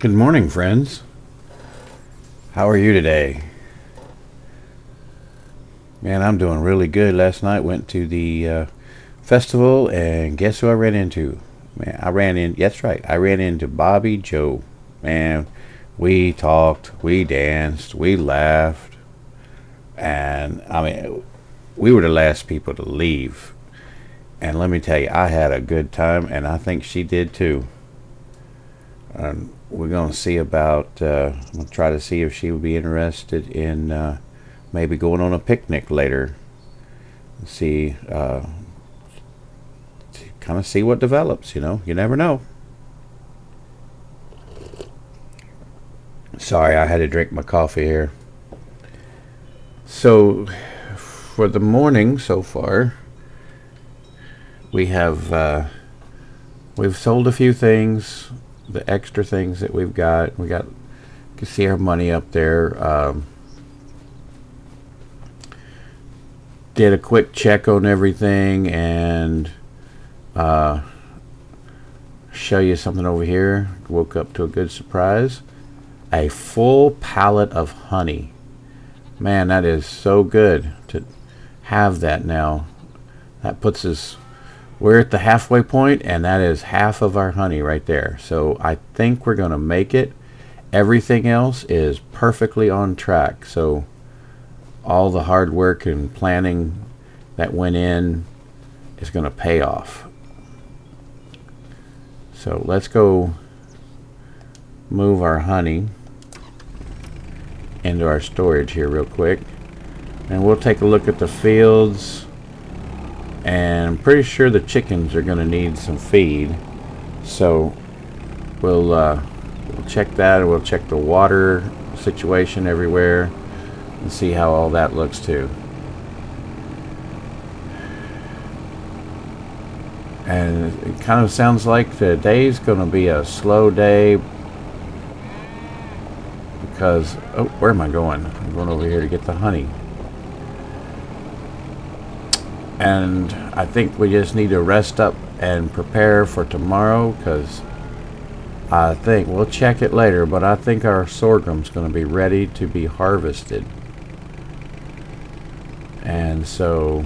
Good morning, friends. How are you today? Man, I'm doing really good. Last night went to the festival, and guess who I ran into? Man, that's right, I ran into Bobby Joe. Man, we talked, we danced, we laughed, and I mean, we were the last people to leave. And let me tell you, I had a good time, and I think she did too. We're going to see about, I'm going to try to see if she would be interested in maybe going on a picnic later. See, kind of see what develops, You never know. Sorry, I had to drink my coffee here. So, for the morning so far, we have, we've sold a few things, the extra things that we've got. You can see our money up there. Did a quick check on everything and show you something over here. Woke up to a good surprise. A full pallet of honey. Man, that is so good to have that now. That puts us, we're at the halfway point, and that is half of our honey right there. So I think we're going to make it. Everything else is perfectly on track. So all the hard work and planning that went in is going to pay off. So let's go move our honey into our storage here real quick, and we'll take a look at the fields. And I'm pretty sure the chickens are going to need some feed, so we'll check that, and we'll check the water situation everywhere and see how all that looks too. And it kind of sounds like today's going to be a slow day because, oh, where am I going? I'm going over here to get the honey. And I think we just need to rest up and prepare for tomorrow, because I think we'll check it later, but I think our sorghum's going to be ready to be harvested. And so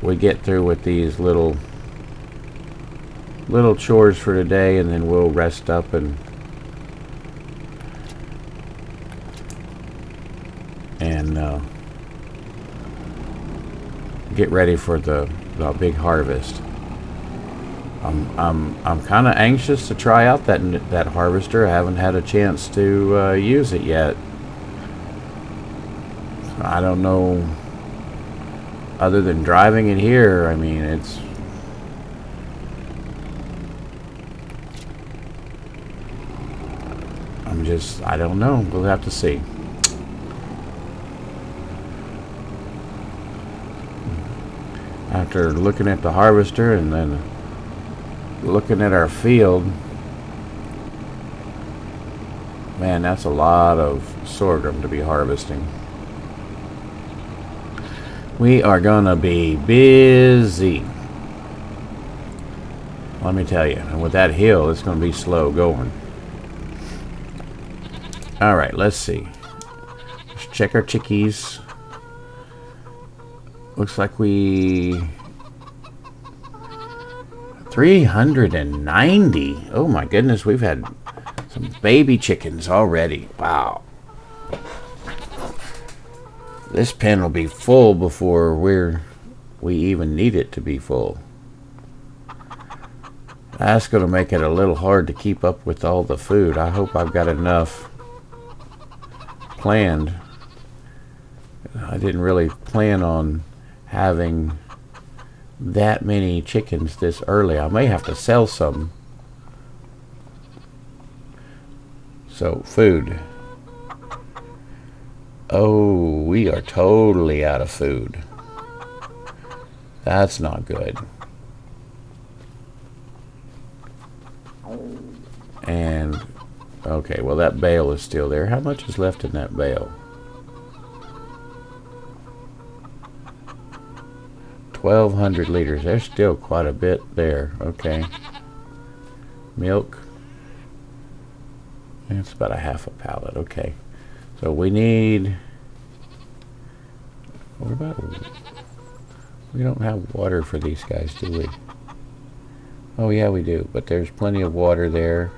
we get through with these little chores for today, and then we'll rest up and get ready for the big harvest. I'm kind of anxious to try out that harvester. I haven't had a chance to use it yet. I don't know, other than driving it here. I mean, I don't know. We'll have to see. After looking at the harvester and then looking at our field, man, that's a lot of sorghum to be harvesting. We are gonna be busy, let me tell you. And with that hill, it's gonna be slow going. All right, let's see. Let's check our chickies. Looks like 390. Oh my goodness, we've had some baby chickens already. Wow. This pen will be full before we even need it to be full. That's going to make it a little hard to keep up with all the food. I hope I've got enough planned. I didn't really plan on having that many chickens this early. I may have to sell some. So, food. Oh, we are totally out of food. That's not good. And, okay, well, that bale is still there. How much is left in that bale? 1,200 liters. There's still quite a bit there. Okay. Milk. It's about a half a pallet. Okay. So we need... What about... We don't have water for these guys, do we? Oh yeah, we do. But there's plenty of water there.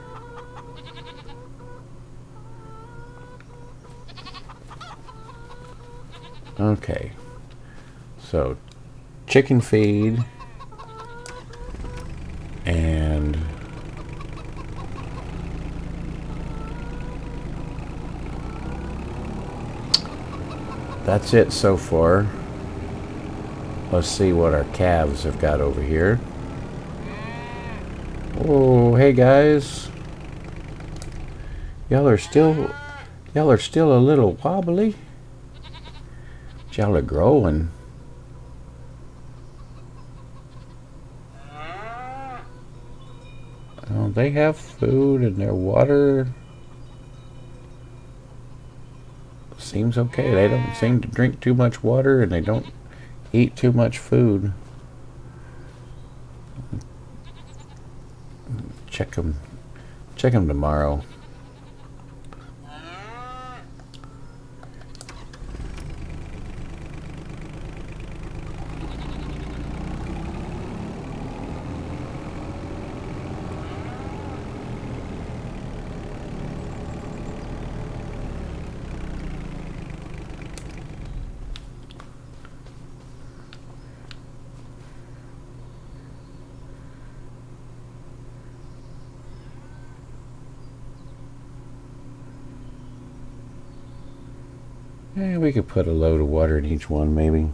Okay. So, chicken feed. And... that's it so far. Let's see what our calves have got over here. Oh, hey guys. Y'all are still a little wobbly. Y'all are growing. Oh, they have food and their water seems okay. They don't seem to drink too much water and they don't eat too much food. Check them tomorrow. Yeah, we could put a load of water in each one, maybe.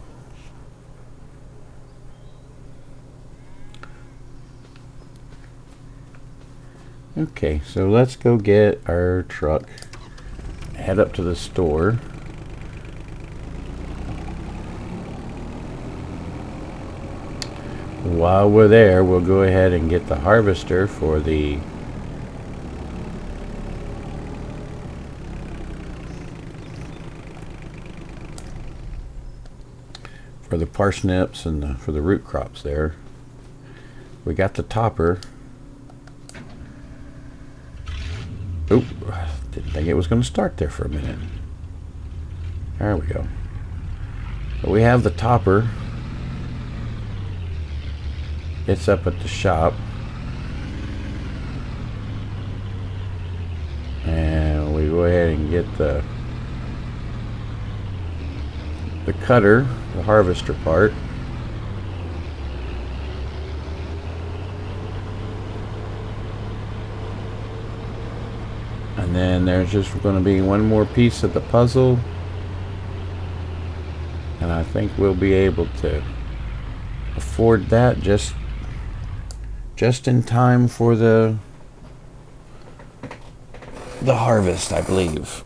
Okay, so let's go get our truck, head up to the store. While we're there, we'll go ahead and get the harvester for the parsnips and for the root crops there. We got the topper. Oop, didn't think it was going to start there for a minute. There we go. But we have the topper. It's up at the shop. And we go ahead and get the cutter, the harvester part. And then there's just going to be one more piece of the puzzle. And I think we'll be able to afford that just in time for the harvest, I believe.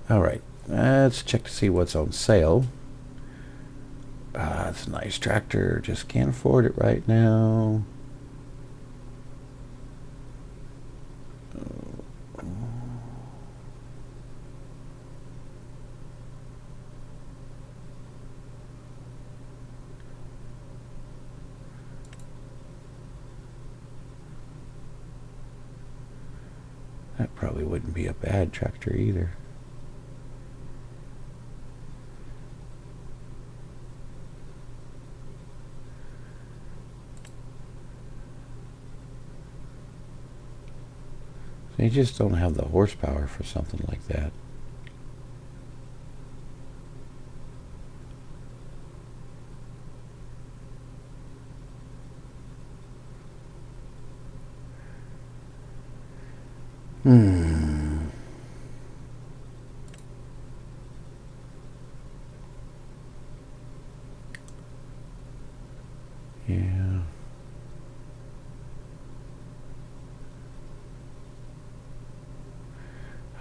Alright, let's check to see what's on sale. It's a nice tractor, just can't afford it right now. That probably wouldn't be a bad tractor either. They just don't have the horsepower for something like that. Yeah.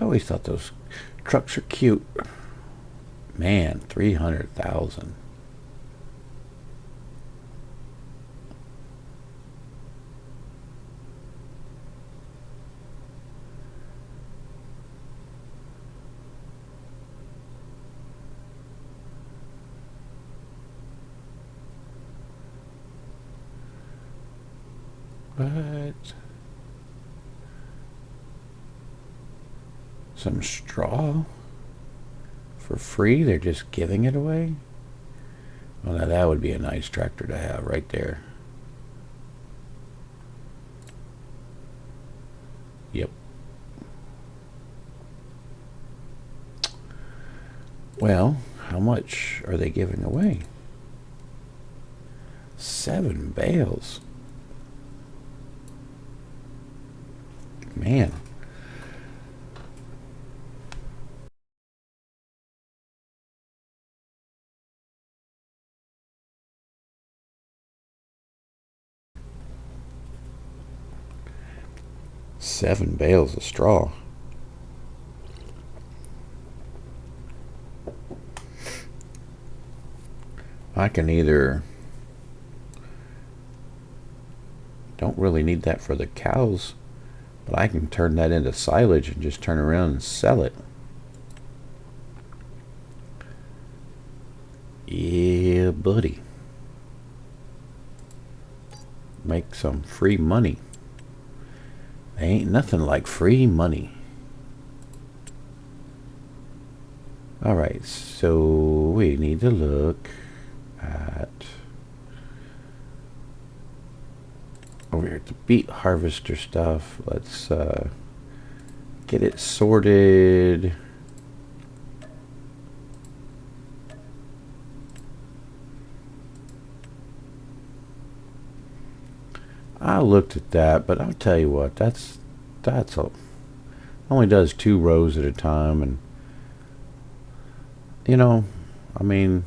I always thought those trucks are cute. Man, 300,000. What? Some straw for free. They're just giving it away. Well, now that would be a nice tractor to have right there. Yep. Well, how much are they giving away? 7 bales. Man. Seven bales of straw. I can either... Don't really need that for the cows, but I can turn that into silage and just turn around and sell it. Yeah, buddy. Make some free money. Ain't nothing like free money. Alright, so we need to look at over here at the beet harvester stuff. Let's get it sorted. I looked at that, but I'll tell you what, that's only does 2 rows at a time, and you know, I mean,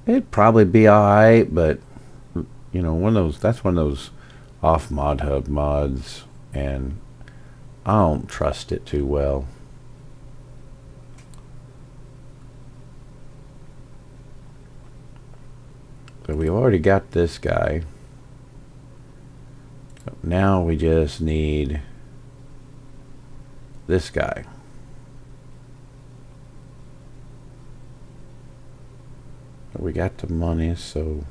it'd probably be alright, but you know, that's one of those off Mod Hub mods, and I don't trust it too well. So we've already got this guy. So now we just need this guy. We got the money, so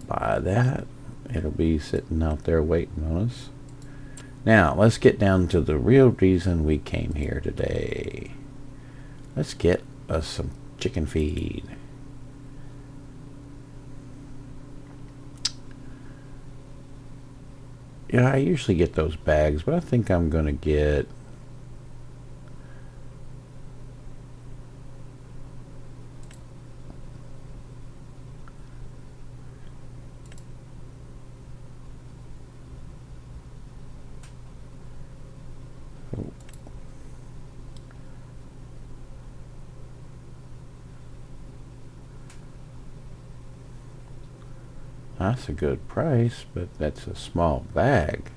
buy that. It'll be sitting out there waiting on us. Now let's get down to the real reason we came here today. Let's get us some chicken feed. Yeah, I usually get those bags, but I think I'm gonna get that's a good price, but that's a small bag.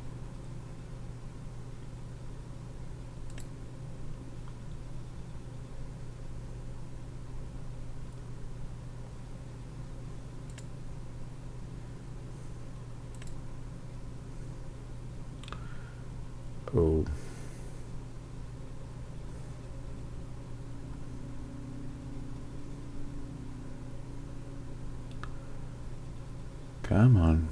Oh. Come on.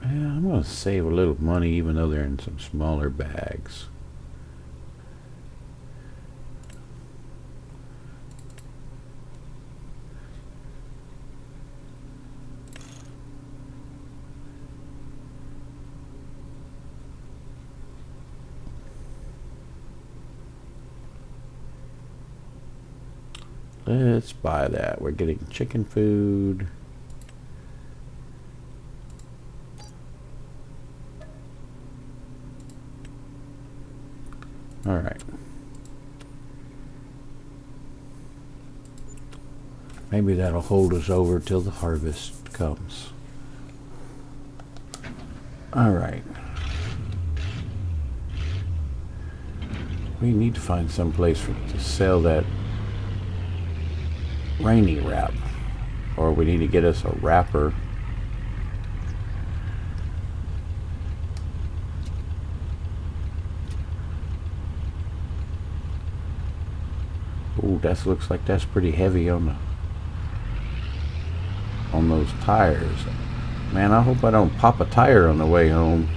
Yeah, I'm going to save a little money even though they're in some smaller bags. Let's buy that. We're getting chicken food. All right. Maybe that'll hold us over till the harvest comes. All right. We need to find some place to sell that rainy wrap, or we need to get us a wrapper Ooh, that looks like that's pretty heavy on those tires. Man, I hope I don't pop a tire on the way home.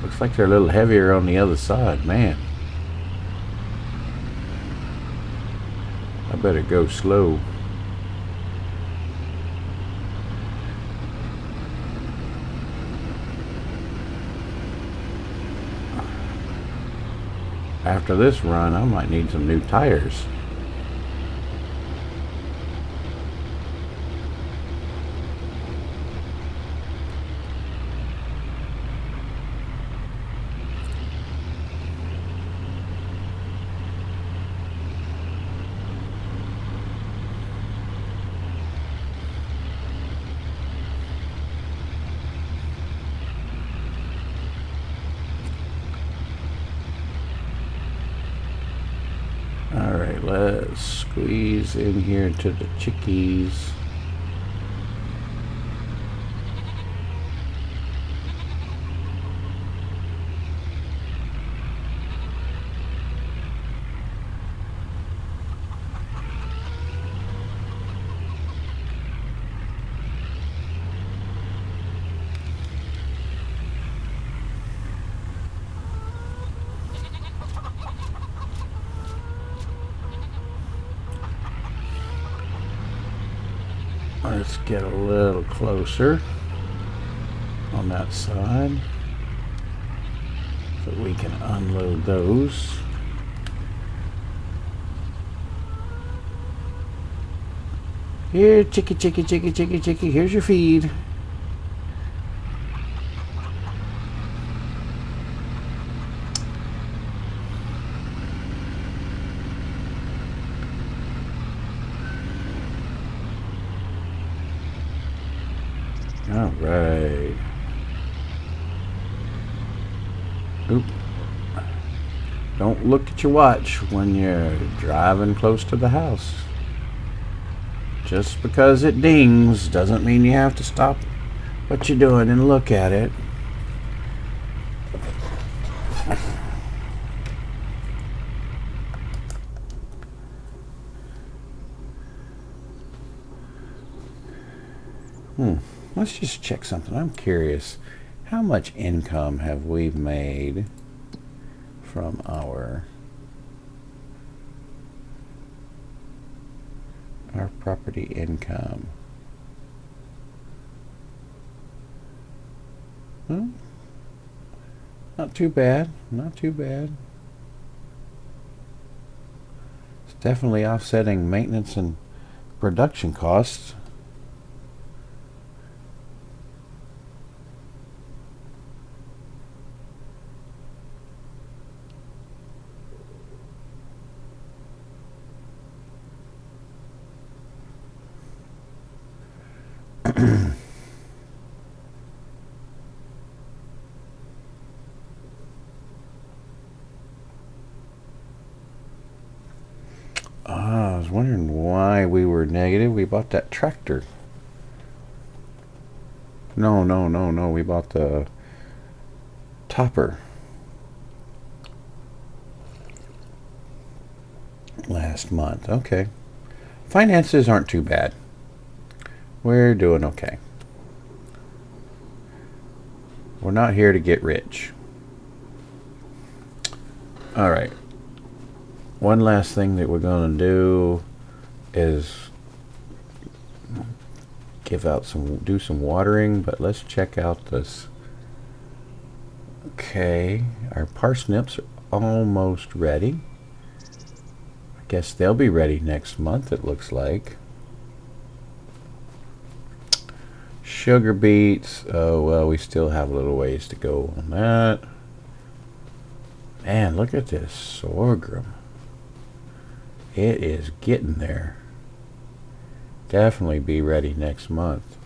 Looks like they're a little heavier on the other side, man. I better go slow. After this run, I might need some new tires. Alright, let's squeeze in here to the chickies. Let's get a little closer on that side so we can unload those. Here, chickie, chickie, chickie, chickie, chickie, here's your feed. All right. Oop. Don't look at your watch when you're driving close to the house. Just because it dings doesn't mean you have to stop what you're doing and look at it. Let's just check something. I'm curious. How much income have we made from our property income? Not too bad. Not too bad. It's definitely offsetting maintenance and production costs. I was wondering why we were negative. We bought that tractor. No. We bought the topper last month. Okay. Finances aren't too bad. We're doing okay. We're not here to get rich. All right. One last thing that we're going to do is do some watering, but let's check out this. Okay, our parsnips are almost ready. I guess they'll be ready next month, it looks like. Sugar beets, oh well, we still have a little ways to go on that. Man, look at this sorghum. It is getting there. Definitely be ready next month.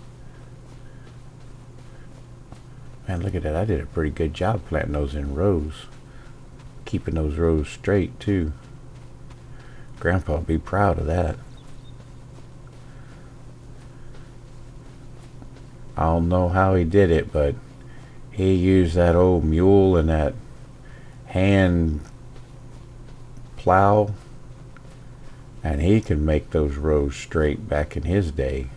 Man, look at that. I did a pretty good job planting those in rows. Keeping those rows straight, too. Grandpa would be proud of that. I don't know how he did it, but he used that old mule and that hand plow, and he could make those rows straight back in his day.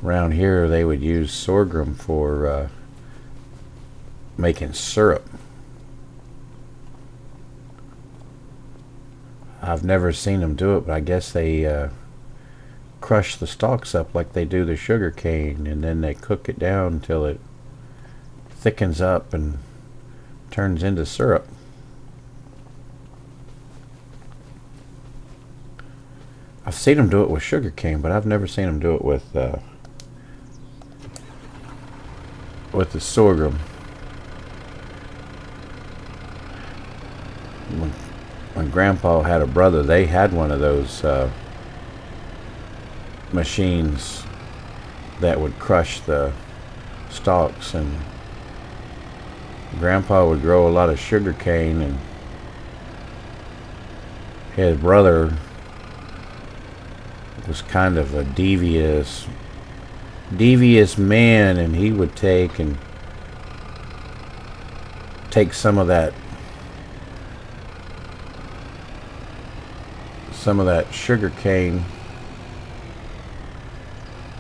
Around here they would use sorghum for making syrup. I've never seen them do it, but I guess they crush the stalks up like they do the sugar cane, and then they cook it down until it thickens up and turns into syrup. I've seen them do it with sugar cane, but I've never seen them do it with the sorghum. When Grandpa had a brother, they had one of those machines that would crush the stalks, and Grandpa would grow a lot of sugar cane, and his brother was kind of a devious man, and he would take some of that sugar cane,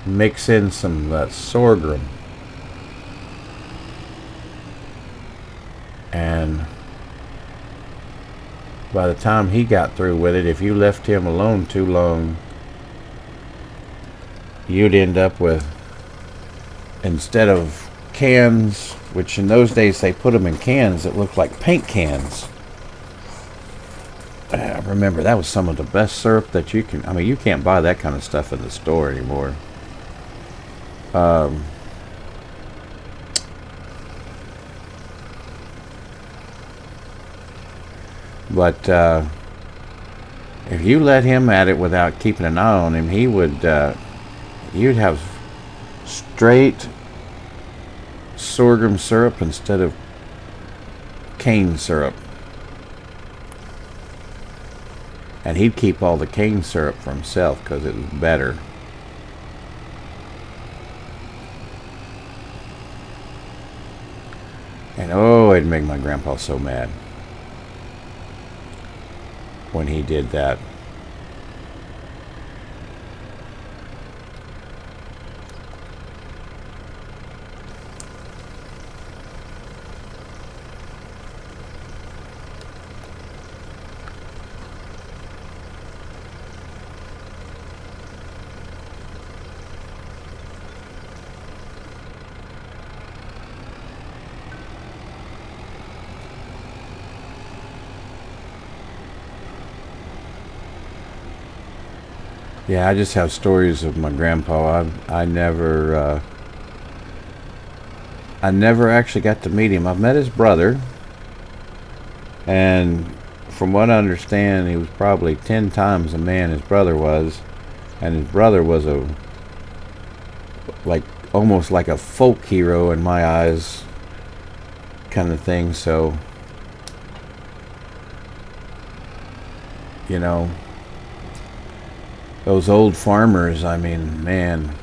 mix in some of that sorghum, and by the time he got through with it, if you left him alone too long, you'd end up with, instead of cans, which in those days they put them in cans that looked like paint cans. I remember that was some of the best syrup that you can, I mean, you can't buy that kind of stuff in the store anymore. But if you let him at it without keeping an eye on him, he would, you'd have straight sorghum syrup instead of cane syrup. And he'd keep all the cane syrup for himself because it was better. And oh, it'd make my grandpa so mad when he did that. Yeah, I just have stories of my grandpa. I never actually got to meet him. I've met his brother, and from what I understand, he was probably 10 times the man his brother was, and his brother was almost like a folk hero in my eyes, kind of thing. So, you know, those old farmers, I mean, man,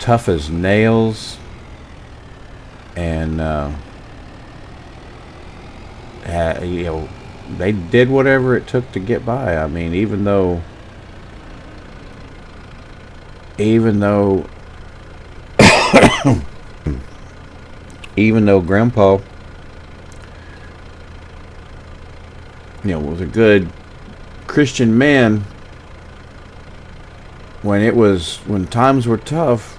tough as nails, and you know, they did whatever it took to get by. I mean, even though Grandpa, you know, was a good Christian man, when times were tough,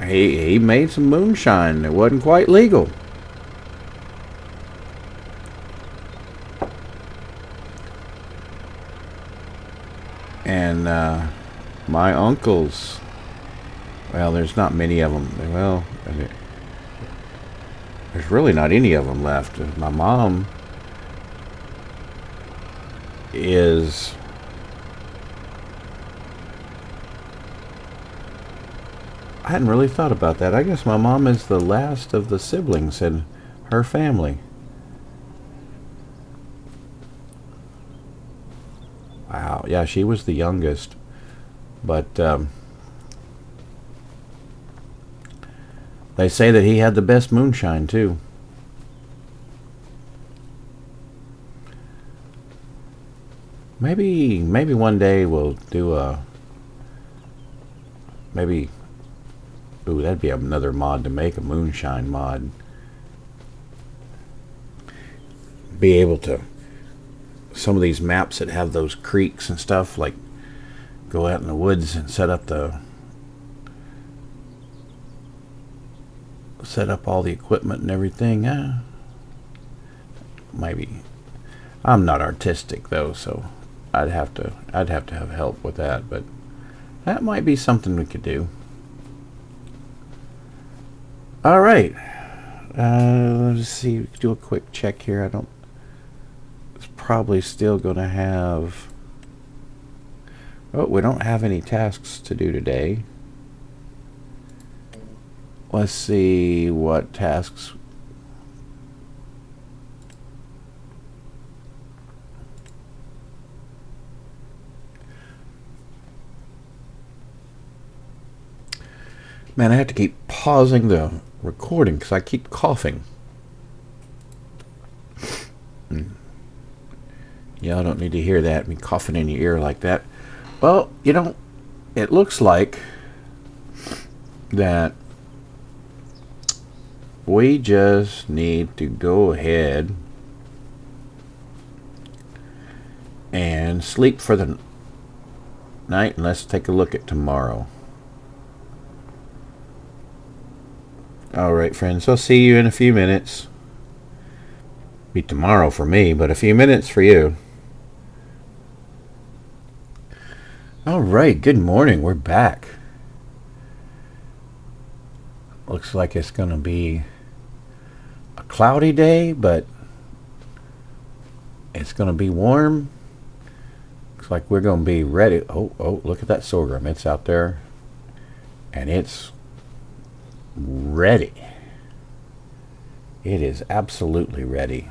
he made some moonshine. It wasn't quite legal. And my uncles, well, there's not many of them. Well, there's really not any of them left. My mom is, I hadn't really thought about that. I guess my mom is the last of the siblings in her family. Wow, yeah, she was the youngest. But They say that he had the best moonshine too. Maybe one day we'll do a maybe. Ooh, that'd be another mod to make, a moonshine mod. Be able to, some of these maps that have those creeks and stuff, like go out in the woods and set up all the equipment and everything. Maybe. I'm not artistic though, so I'd have to have help with that, but that might be something we could do. All right. Let's see. Do a quick check here. It's probably still going to have. Oh, we don't have any tasks to do today. Let's see what tasks. Man, I have to keep pausing the recording because I keep coughing. Y'all don't need to hear that, me coughing in your ear like that. Well, you know, it looks like that we just need to go ahead and sleep for the night, and let's take a look at tomorrow. Alright, friends, I'll see you in a few minutes. Be tomorrow for me, but a few minutes for you. Alright, good morning. We're back. Looks like it's going to be a cloudy day, but it's going to be warm. Looks like we're going to be ready. Oh, look at that sorghum. It's out there, and it's ready. It is absolutely ready.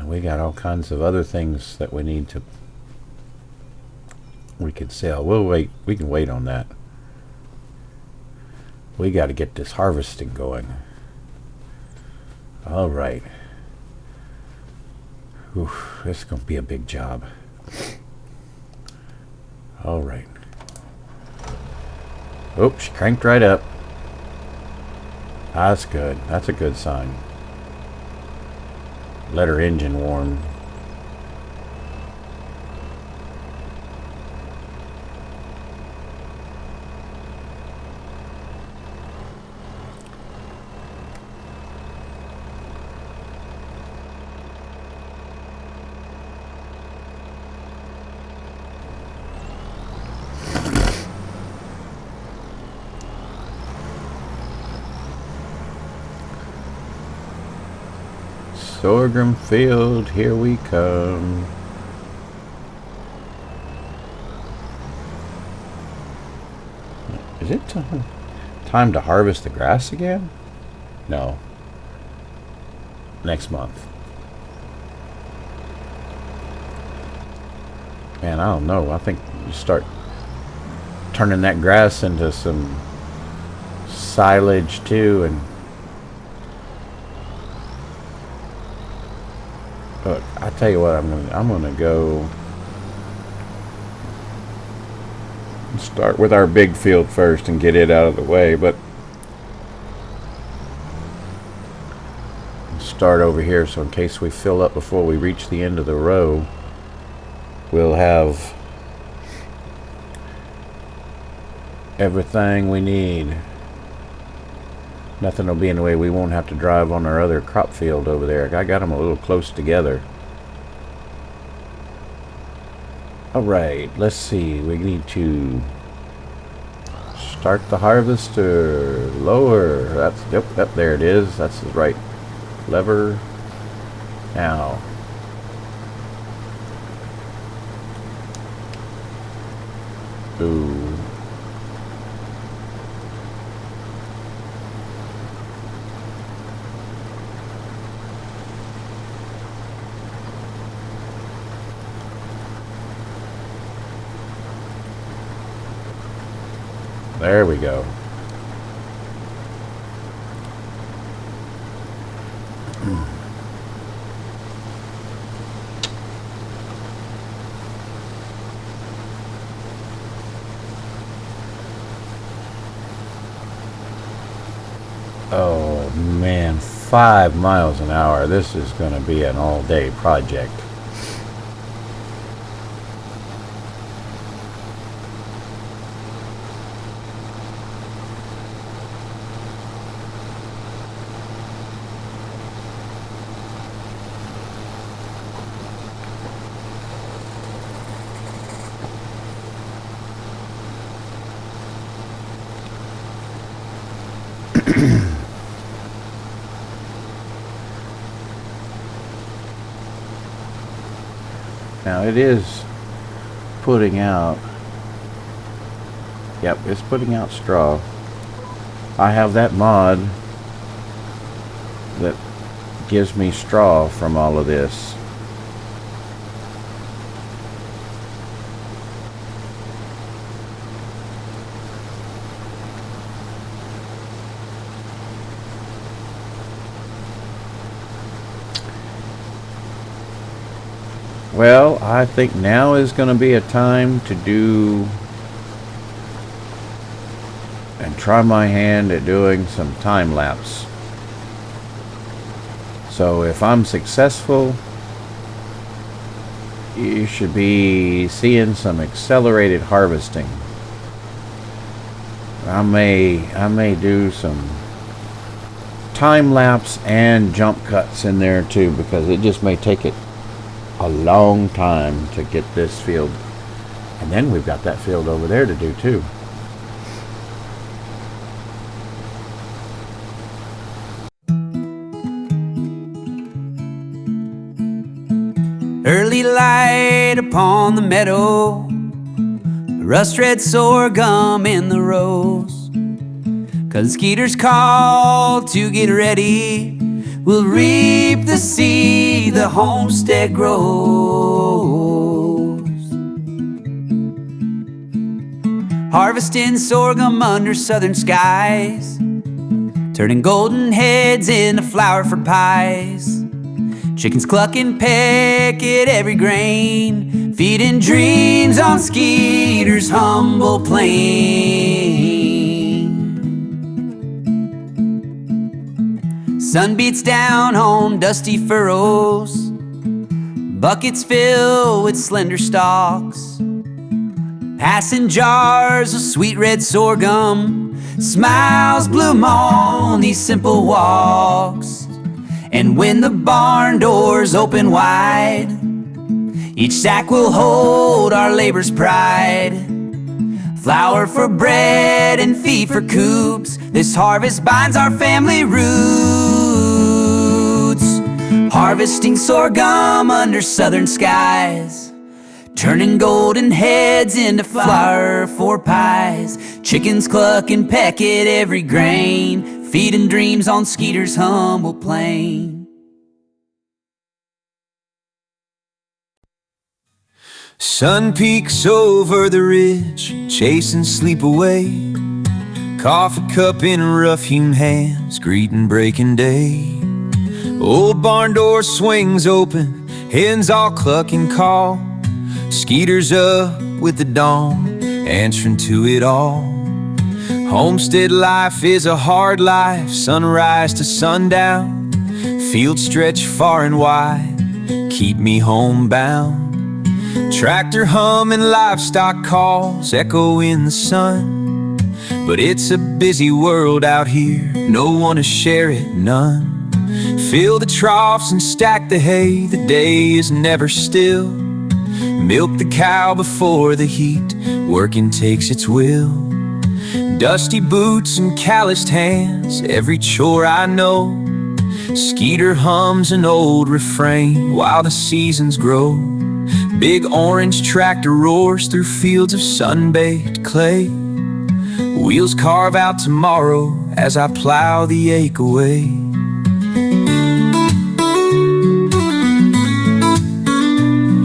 We got all kinds of other things that we can sell. We'll wait. We can wait on that. We got to get this harvesting going. All right. Oof, this is going to be a big job. All right. Oh, she cranked right up. That's good. That's a good sign. Let her engine warm. Sorghum field, here we come. Is it time to harvest the grass again? No. Next month. Man, I don't know. I think you start turning that grass into some silage too, and look, I tell you what, I'm gonna go and start with our big field first and get it out of the way, but start over here so in case we fill up before we reach the end of the row, we'll have everything we need. Nothing will be in the way. We won't have to drive on our other crop field over there. I got them a little close together. Alright, let's see. We need to start the harvest or lower. That's, yep, there it is. That's the right lever. Now, ooh. There we go. Oh man, 5 miles an hour. This is going to be an all-day project. Now it is putting out, yep, it's putting out straw. I have that mod that gives me straw from all of this. Well, I think now is going to be a time to do and try my hand at doing some time lapse. So if I'm successful, you should be seeing some accelerated harvesting. I may do some time lapse and jump cuts in there too, because it just may take it a long time to get this field, and then we've got that field over there to do too. Early light upon the meadow, rust red sorghum in the rows. Cousin Skeeter's called to get ready. We'll reap the seed the homestead grows. Harvesting sorghum under southern skies, turning golden heads into flour for pies. Chickens cluck and peck at every grain, feeding dreams on Skeeter's humble plain. Sun beats down on dusty furrows, buckets fill with slender stalks, passing jars of sweet red sorghum, smiles bloom on these simple walks. And when the barn doors open wide, each sack will hold our labor's pride. Flour for bread and feed for coops, this harvest binds our family roots. Harvesting sorghum under southern skies, turning golden heads into flour for pies. Chickens cluck and peck at every grain, feeding dreams on Skeeter's humble plain. Sun peeks over the ridge, chasing sleep away. Coffee cup in rough-hewn hands, greeting breaking day. Old barn door swings open, hens all cluck and call. Skeeter's up with the dawn, answering to it all. Homestead life is a hard life, sunrise to sundown. Fields stretch far and wide, keep me homebound. Tractor hum and livestock calls echo in the sun. But it's a busy world out here, no one to share it, none. Fill the troughs and stack the hay, the day is never still. Milk the cow before the heat, working takes its will. Dusty boots and calloused hands, every chore I know. Skeeter hums an old refrain while the seasons grow. Big orange tractor roars through fields of sun-baked clay. Wheels carve out tomorrow as I plow the ache away.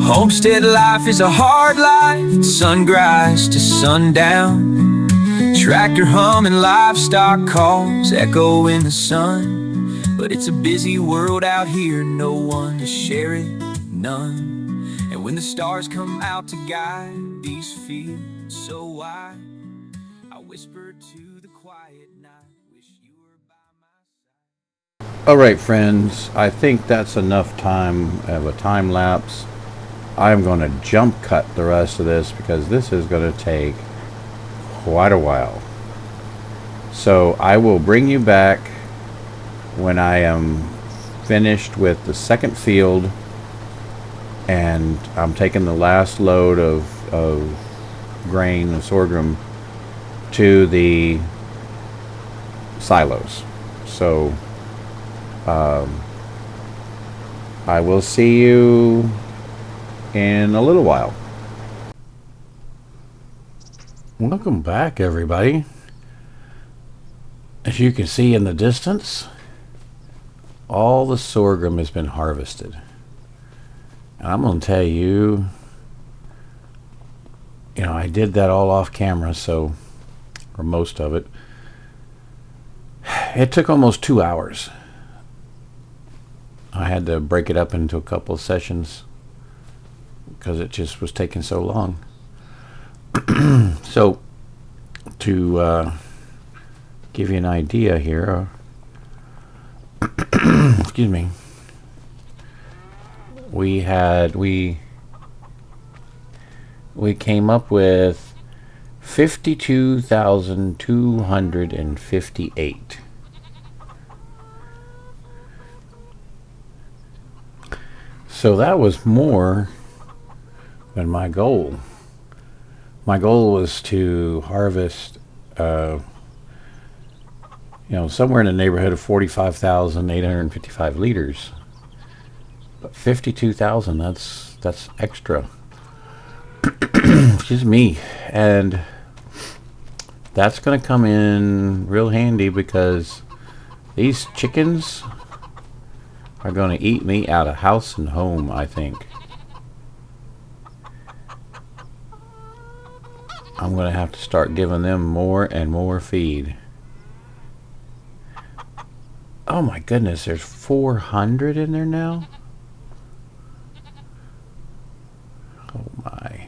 Homestead life is a hard life, sunrise to sundown. Tractor humming, livestock calls echo in the sun. But it's a busy world out here, no one to share it, none. And when the stars come out to guide these fields so wide, I whisper to the quiet night, wish you were by my side. Alright friends, I think that's enough time of a time lapse. I'm going to jump cut the rest of this because this is going to take quite a while. So I will bring you back when I am finished with the second field and I'm taking the last load of grain and sorghum to the silos. So I will see you in a little while. Welcome back, everybody. As you can see in the distance, all the sorghum has been harvested. And I'm going to tell you, I did that all off camera, so, or most of it. It took almost 2 hours. I had to break it up into a couple of sessions because it just was taking so long. So, to give you an idea here, excuse me, we came up with 52,258. So that was more than my goal. My goal was to harvest, somewhere in the neighborhood of 45,855 liters. But 52,000, that's extra. Excuse me. And that's going to come in real handy because these chickens are going to eat me out of house and home, I think. I'm going to have to start giving them more and more feed. Oh my goodness, there's 400 in there now? Oh my.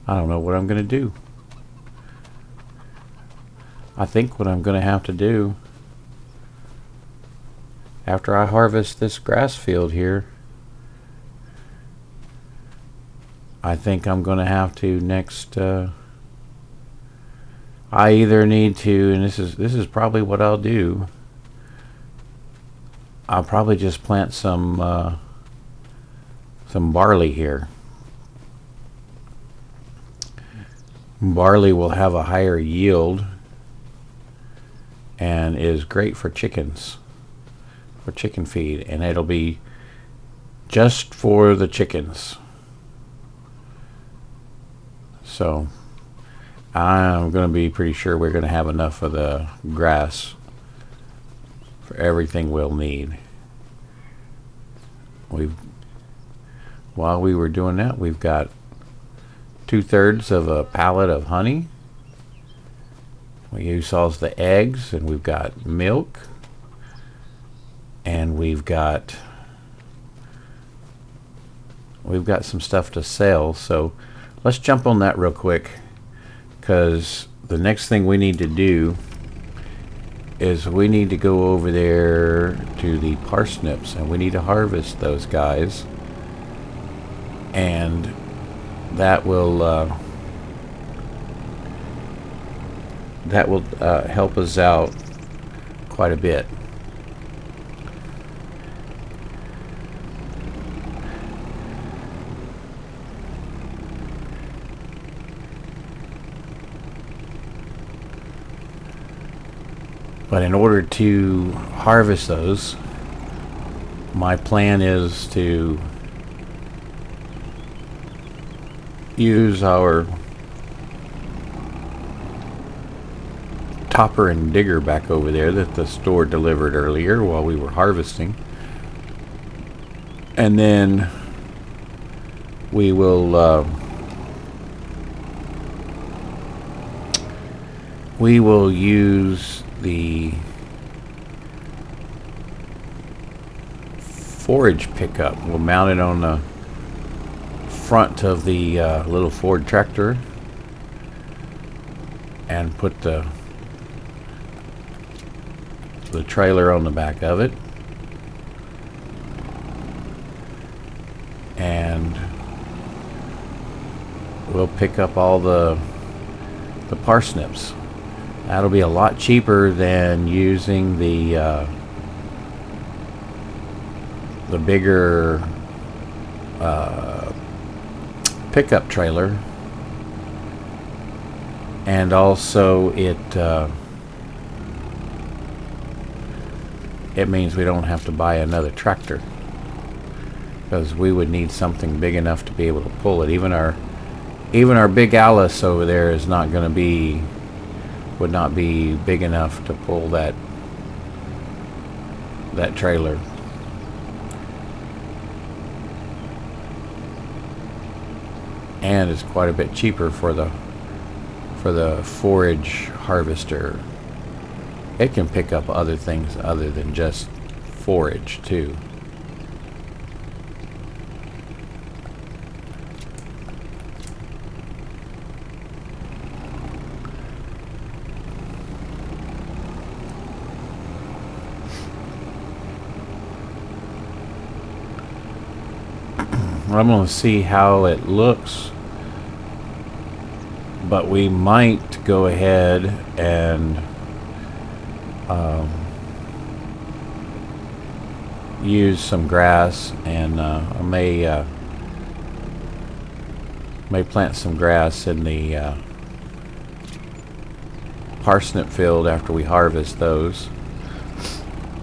I don't know what I'm going to do. I think what I'm going to have to do after I harvest this grass field here, I think I'm going to have to next I either need to, and this is probably what I'll do, I'll probably just plant some barley here. Barley will have a higher yield and is great for chickens, for chicken feed, and it'll be just for the chickens. So I'm going to be pretty sure we're going to have enough of the grass for everything we'll need. While we were doing that, we've got 2/3 of a pallet of honey. We use all the eggs, and we've got milk, and we've got some stuff to sell. So let's jump on that real quick, because the next thing we need to do is we need to go over there to the parsnips, and we need to harvest those guys, and that will help us out quite a bit. But in order to harvest those, my plan is to use our topper and digger back over there that the store delivered earlier while we were harvesting. And then we will we will use the forage pickup. We'll mount it on the front of the little Ford tractor and put the trailer on the back of it, and we'll pick up all the parsnips. That'll be a lot cheaper than using the bigger pickup trailer, and also it means we don't have to buy another tractor, because we would need something big enough to be able to pull it. Even our big Alice over there is not going to would not be big enough to pull that trailer. And it's quite a bit cheaper for the forage harvester. It can pick up other things other than just forage too. I'm going to see how it looks, but we might go ahead and use some grass, and I may plant some grass in the parsnip field after we harvest those,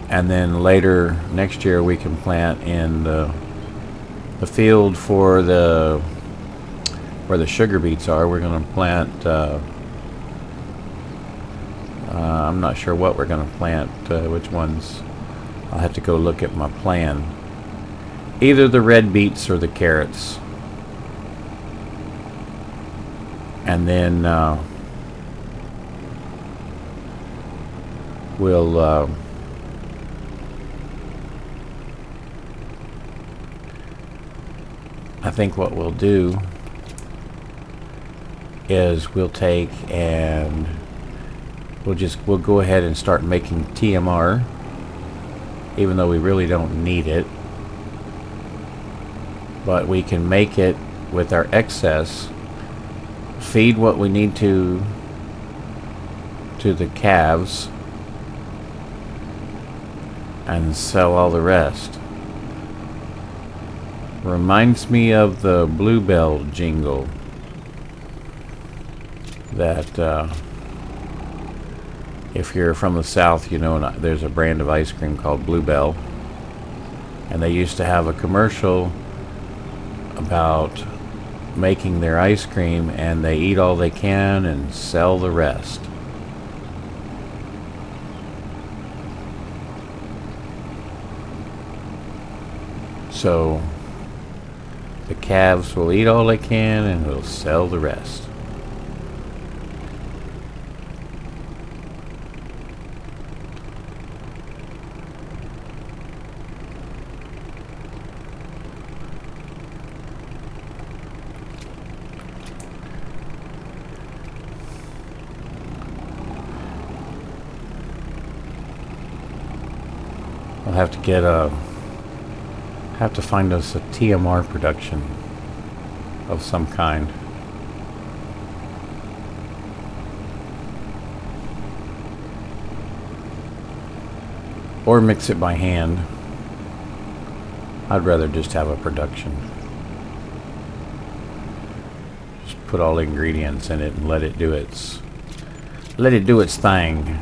and then later next year we can plant in the field for where the sugar beets are. We're going to plant I'm not sure what we're going to plant, which ones. I'll have to go look at my plan. Either the red beets or the carrots. And then we'll I think what we'll do is we'll take and we'll go ahead and start making TMR, even though we really don't need it, but we can make it with our excess, feed what we need to the calves, and sell all the rest. Reminds me of the Bluebell jingle that if you're from the South, you know there's a brand of ice cream called Bluebell, and they used to have a commercial about making their ice cream, and they eat all they can and sell the rest. So the calves will eat all they can and will sell the rest. I'll have to get have to find us a TMR production of some kind. Or mix it by hand. I'd rather just have a production. Just put all the ingredients in it and let it do its thing.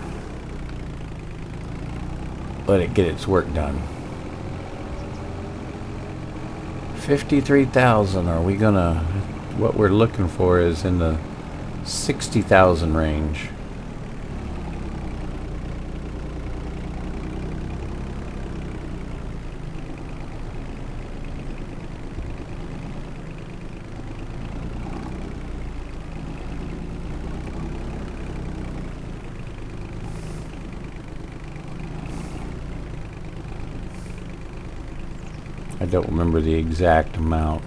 Let it get its work done. 53,000. Are we gonna? What we're looking for is in the 60,000 range. I don't remember the exact amount.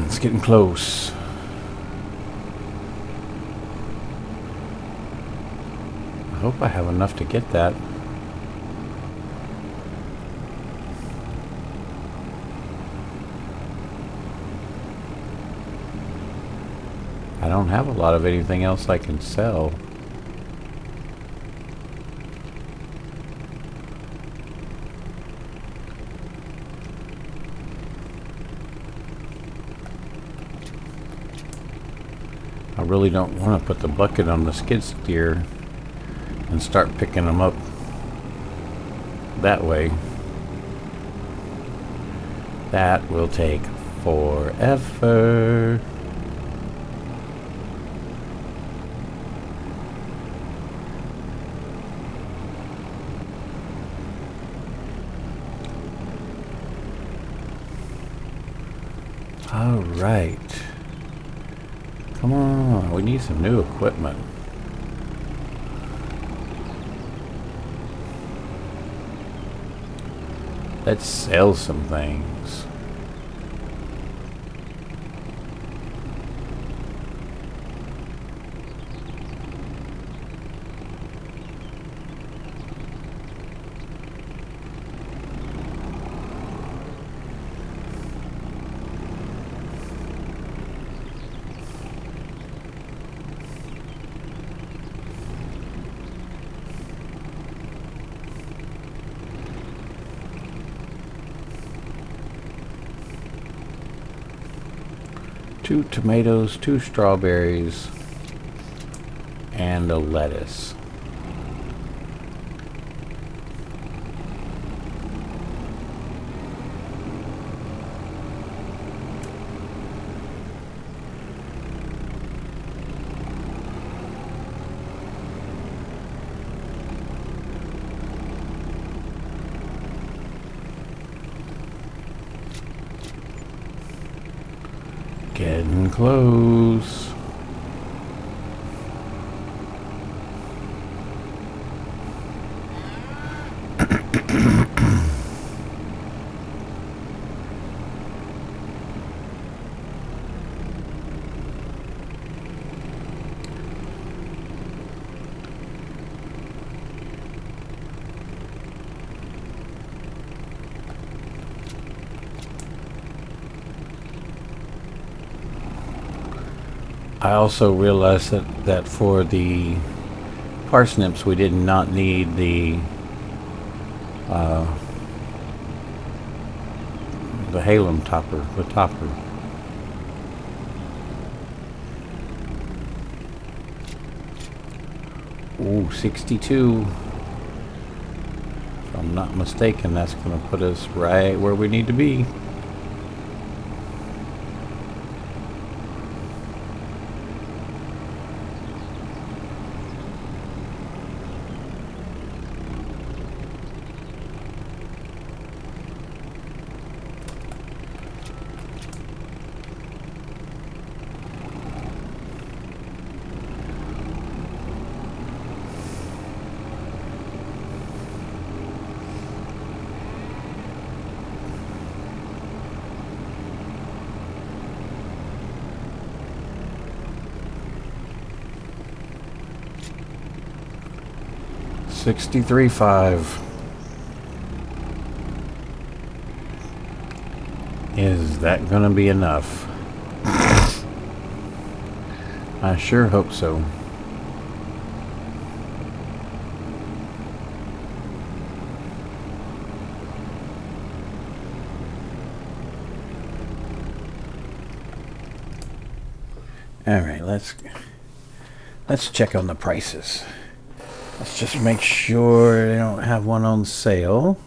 It's getting close. I hope I have enough to get that. I don't have a lot of anything else I can sell. I really don't want to put the bucket on the skid steer and start picking them up that way. That will take forever. All right. Come on, we need some new equipment. Let's sell some things. Two tomatoes, two strawberries, and a lettuce. Getting close. I also realized that for the parsnips we did not need the halum topper, the topper. Ooh, 62. If I'm not mistaken, that's going to put us right where we need to be. $63.5. Is that gonna be enough? I sure hope so. All right, let's check on the prices. Let's just make sure they don't have one on sale.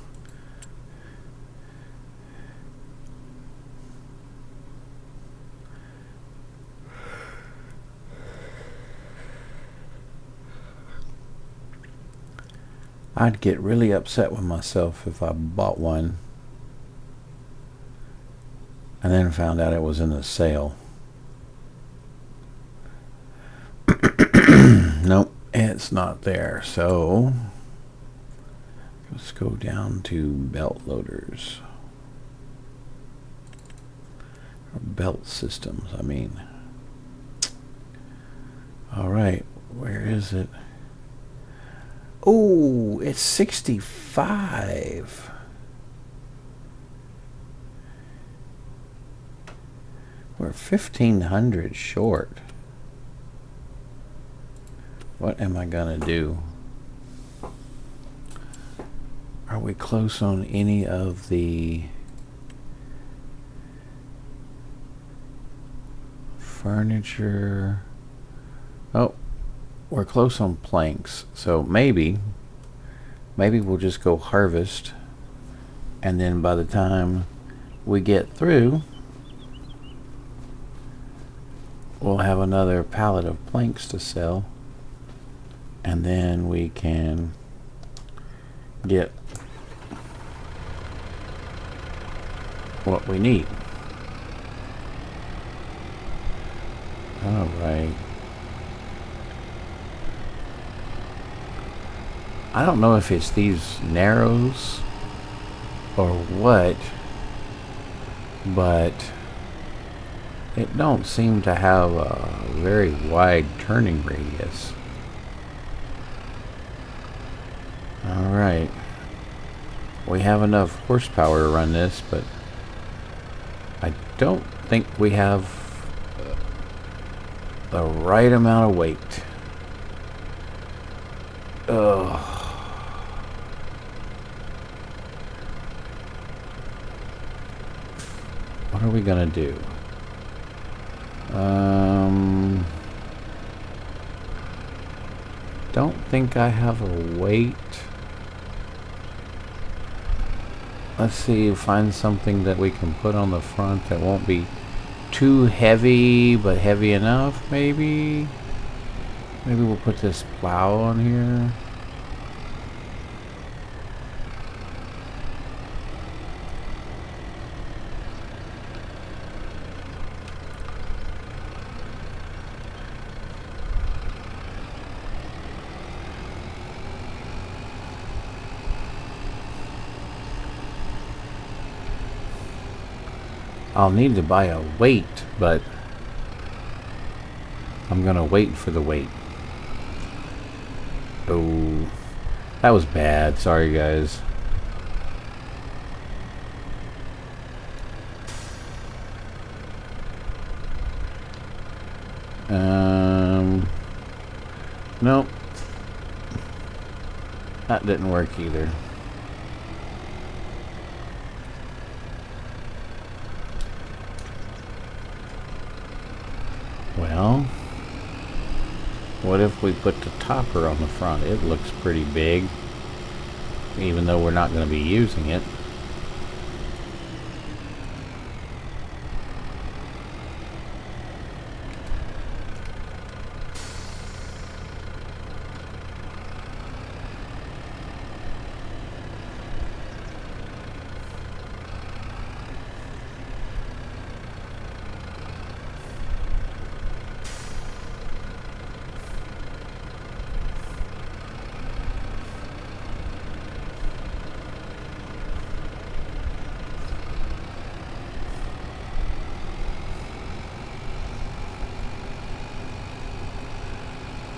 I'd get really upset with myself if I bought one and then found out it was in the sale. Nope, it's not there. So let's go down to belt loaders. Or belt systems, I mean. All right, where is it? Oh, it's 65. We're 1,500 short. What am I gonna do? Are we close on any of the furniture? Oh, we're close on planks. So maybe we'll just go harvest, and then by the time we get through, we'll have another pallet of planks to sell. And then we can get what we need. All right. I don't know if it's these narrows or what, but it don't seem to have a very wide turning radius. Alright, we have enough horsepower to run this, but I don't think we have the right amount of weight. Ugh. What are we gonna do? Don't think I have a weight. Let's see, find something that we can put on the front that won't be too heavy, but heavy enough, maybe. Maybe we'll put this plow on here. I'll need to buy a weight, but I'm gonna wait for the weight. Oh, that was bad. Sorry, guys. Nope. That didn't work either. Well, what if we put the topper on the front? It looks pretty big, even though we're not going to be using it.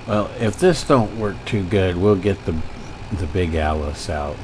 Well, if this don't work too good, we'll get the big Alice out.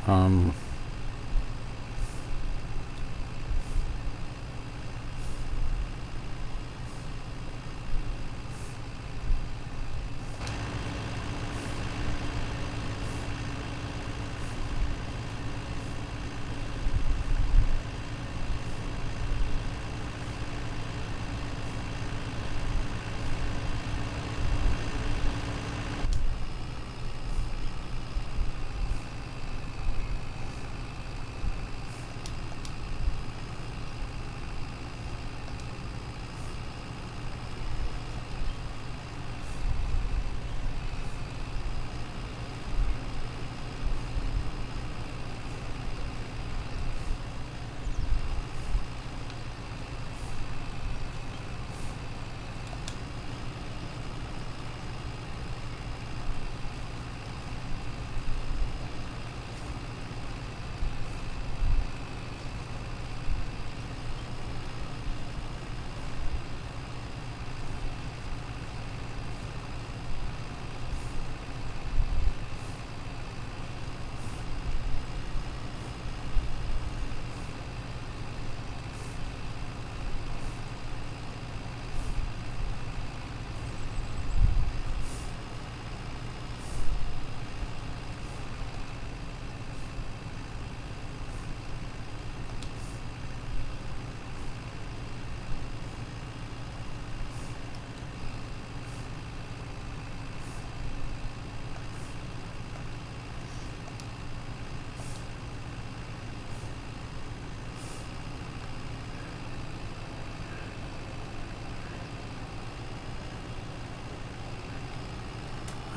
Um,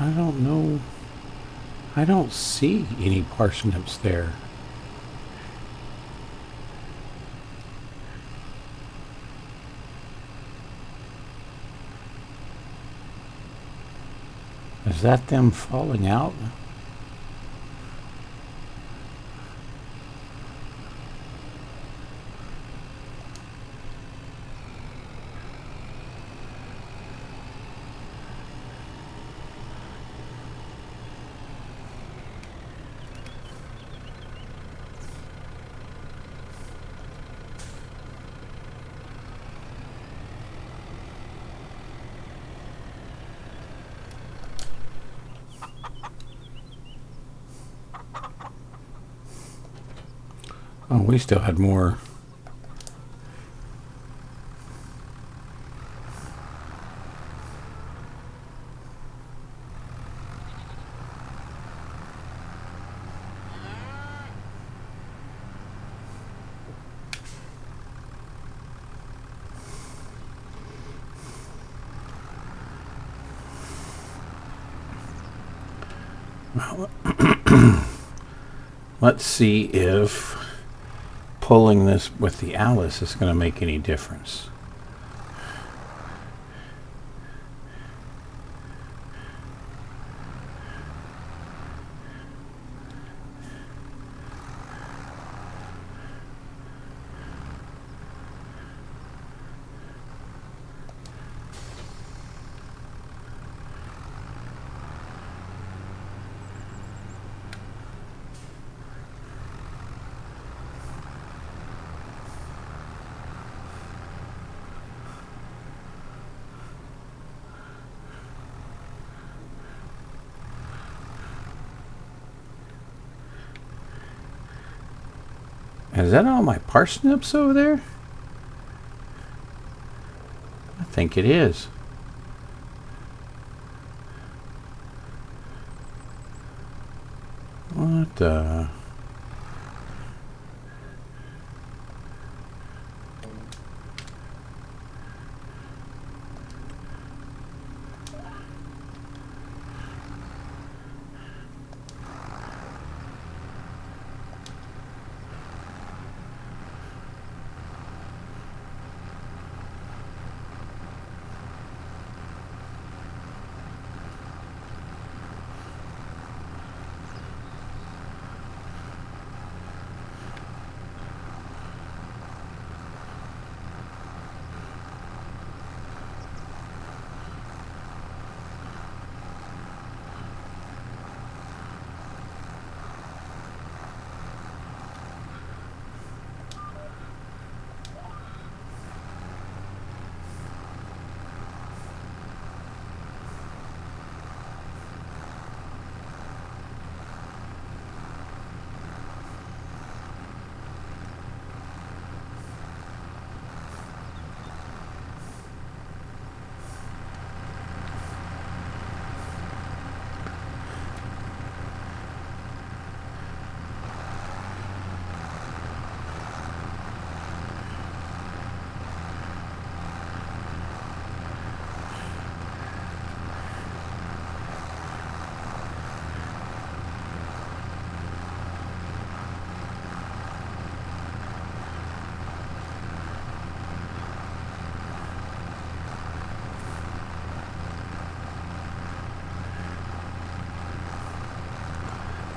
I don't know. I don't see any parsnips there. Is that them falling out? Oh, we still had more. Well, let's see if pulling this with the Alice is going to make any difference. Is that all my parsnips over there? I think it is. What the?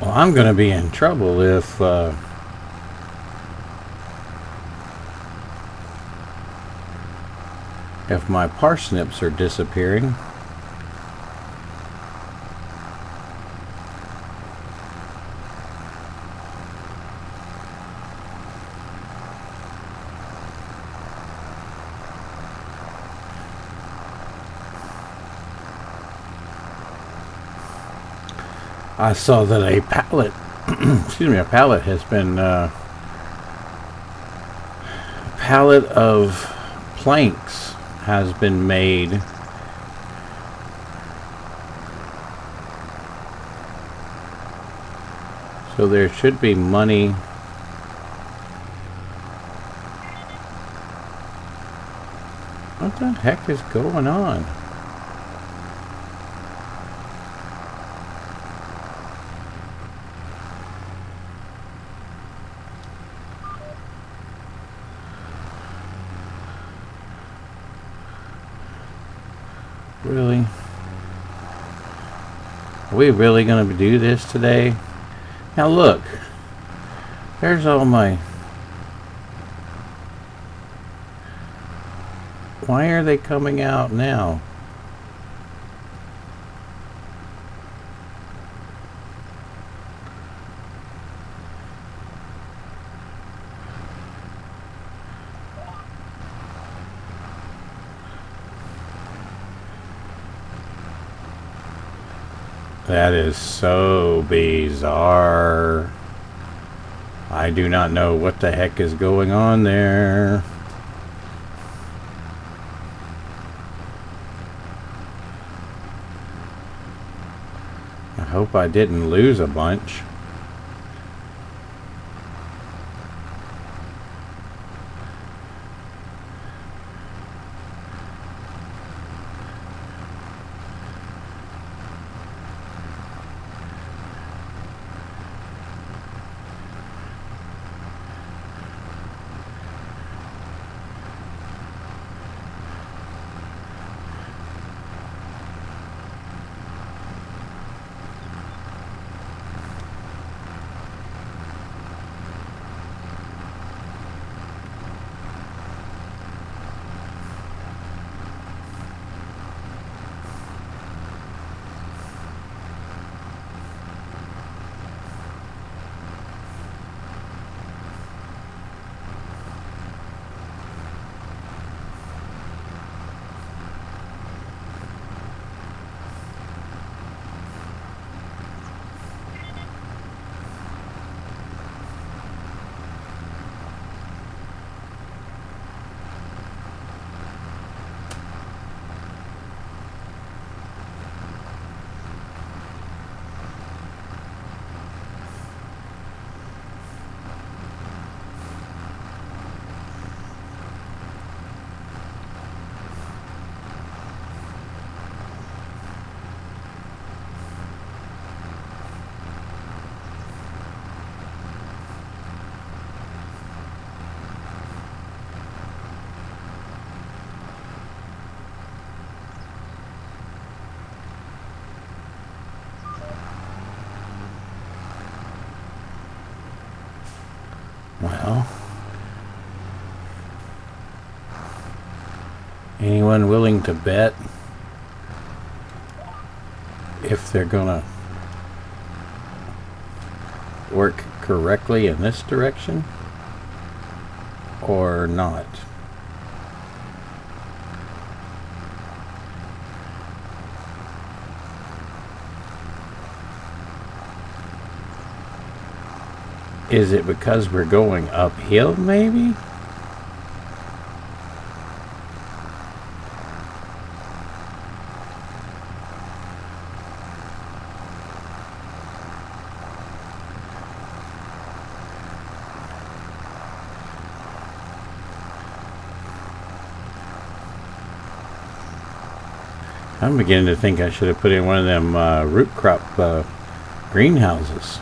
Well, I'm going to be in trouble if my parsnips are disappearing. I saw that a pallet, excuse me, a pallet has been, pallet of planks has been made. So there should be money. What the heck is going on? Really? Are we really going to do this today? Now look, there's all my... Why are they coming out now? That is so bizarre. I do not know what the heck is going on there. I hope I didn't lose a bunch. Well, anyone willing to bet if they're gonna work correctly in this direction or not? Is it because we're going uphill, maybe? I'm beginning to think I should have put in one of them root crop greenhouses.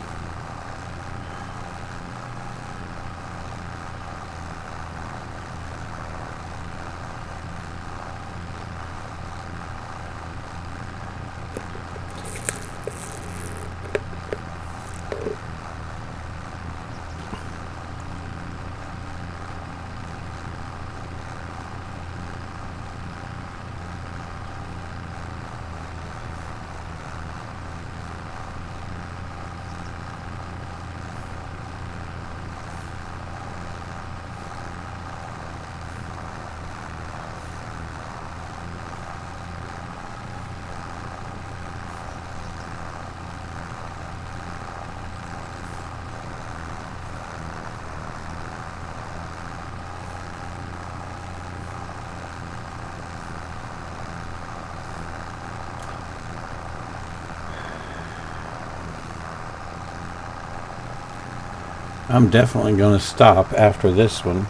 I'm definitely going to stop after this one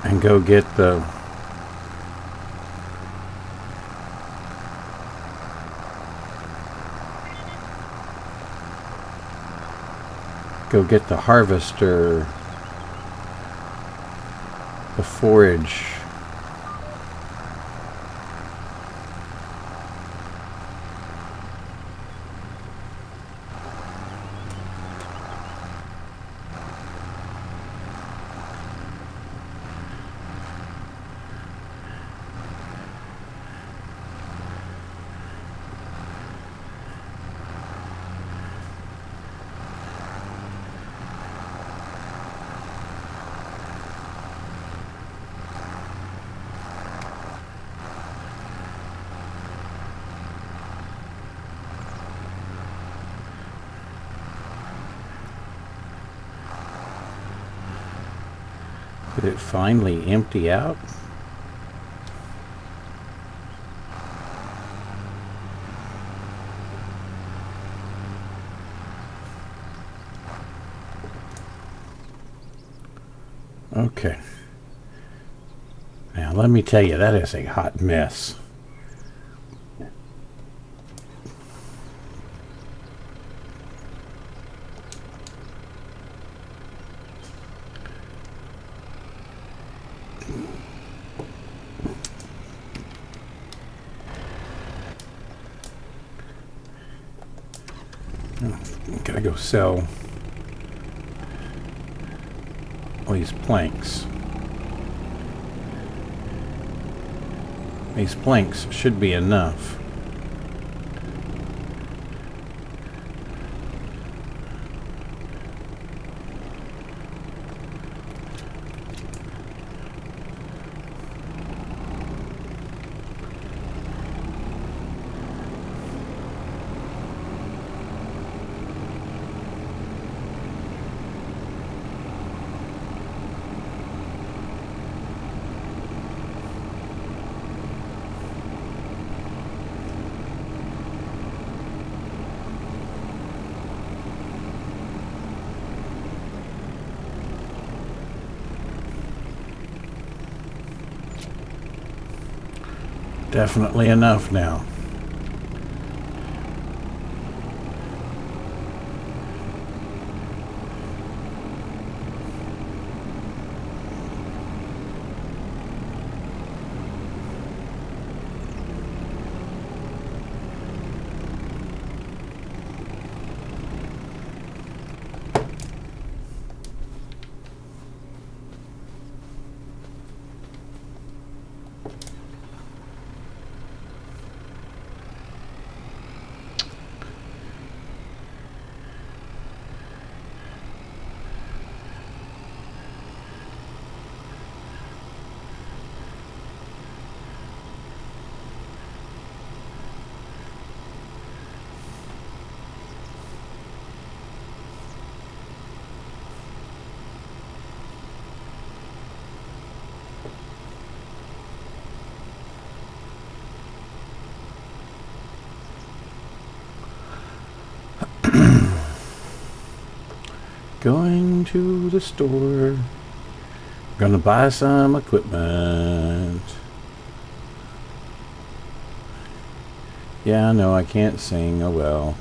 and go get the harvester, the forage. Did it finally empty out? Okay. Now let me tell you, that is a hot mess. Gotta go sell all these planks. These planks should be enough. Definitely enough now. Going to the store. Gonna buy some equipment. Yeah, I know I can't sing. Oh well.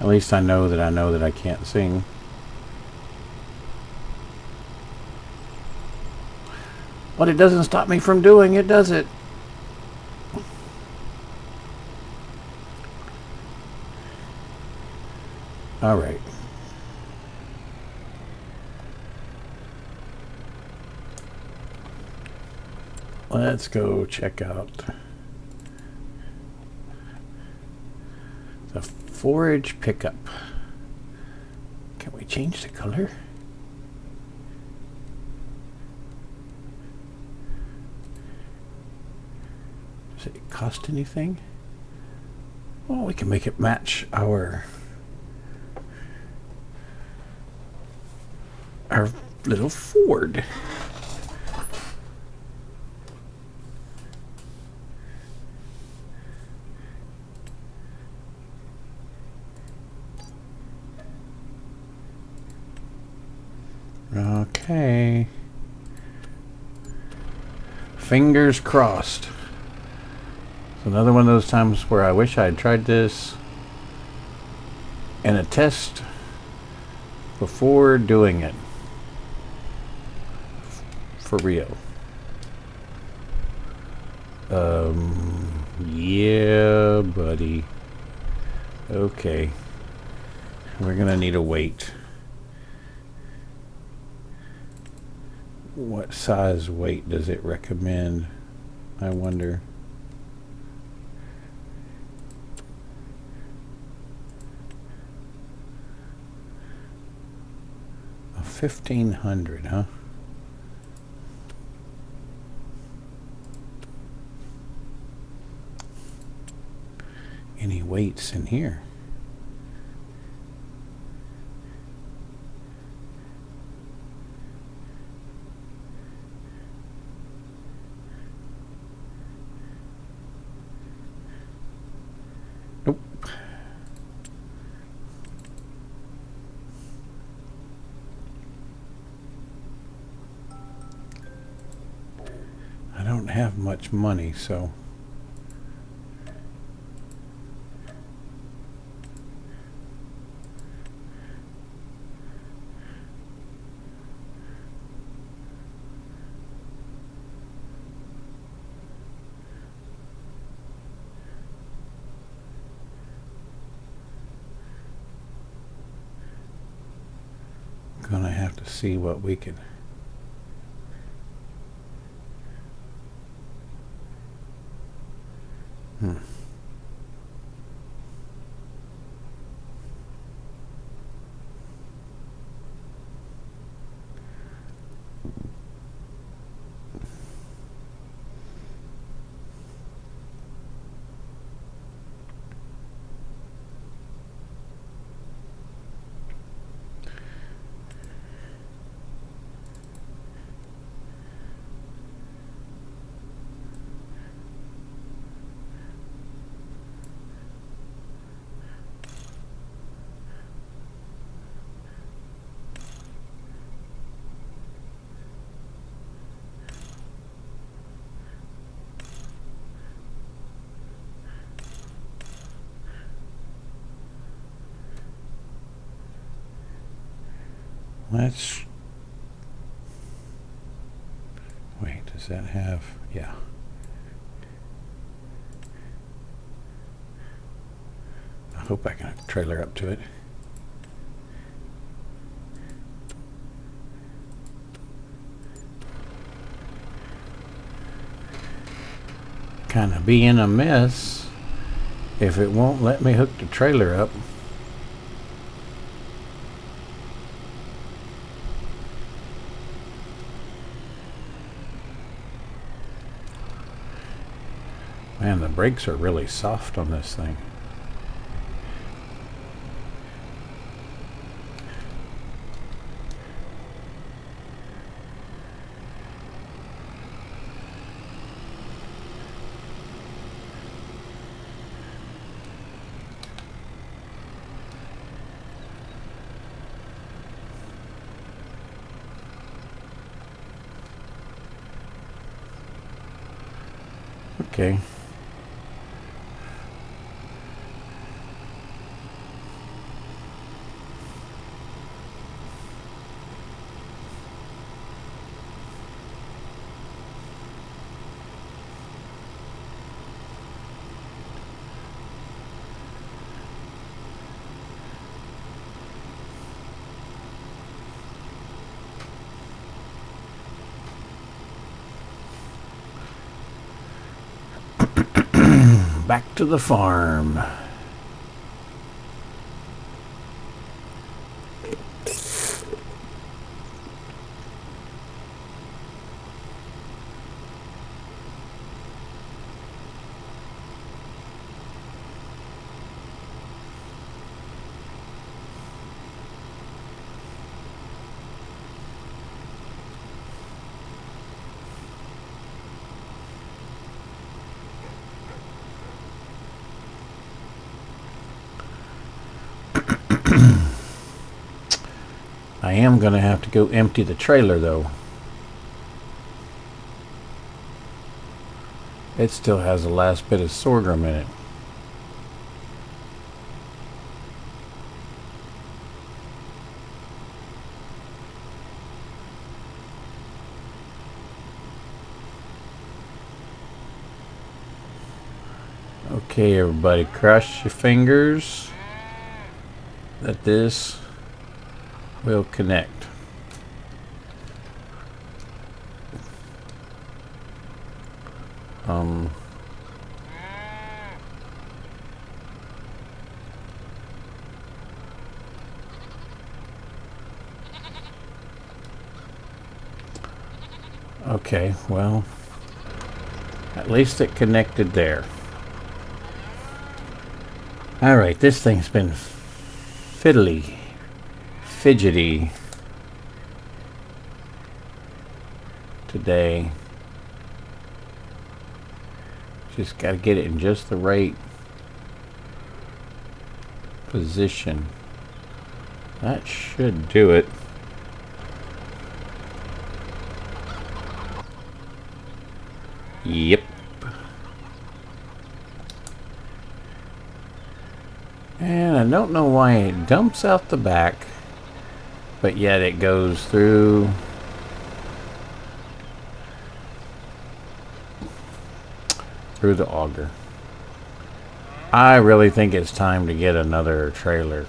At least I know that I can't sing. But it doesn't stop me from doing it, does it? All right. Let's go check out the forage pickup. Can we change the color? Does it cost anything? Well, we can make it match our little Ford. Okay. Fingers crossed. It's another one of those times where I wish I had tried this in a test before doing it. For real. Yeah, buddy. Okay. We're gonna need a weight. What size weight does it recommend? I wonder. A 1500, huh? Any weights in here? Nope. I don't have much money, so gonna have to see what we can. Let's wait, does that have, yeah. I hope I can have a trailer up to it. Kind of be in a mess if it won't let me hook the trailer up. Man, the brakes are really soft on this thing. Okay. Back to the farm. I am going to have to go empty the trailer though. It still has the last bit of sorghum in it. Okay, everybody, cross your fingers that this will connect. Okay, well, at least it connected there. Alright, this thing's been fidgety today. Just got to get it in just the right position. That should do it. Yep. And I don't know why it dumps out the back, but yet it goes through the auger. I really think it's time to get another trailer.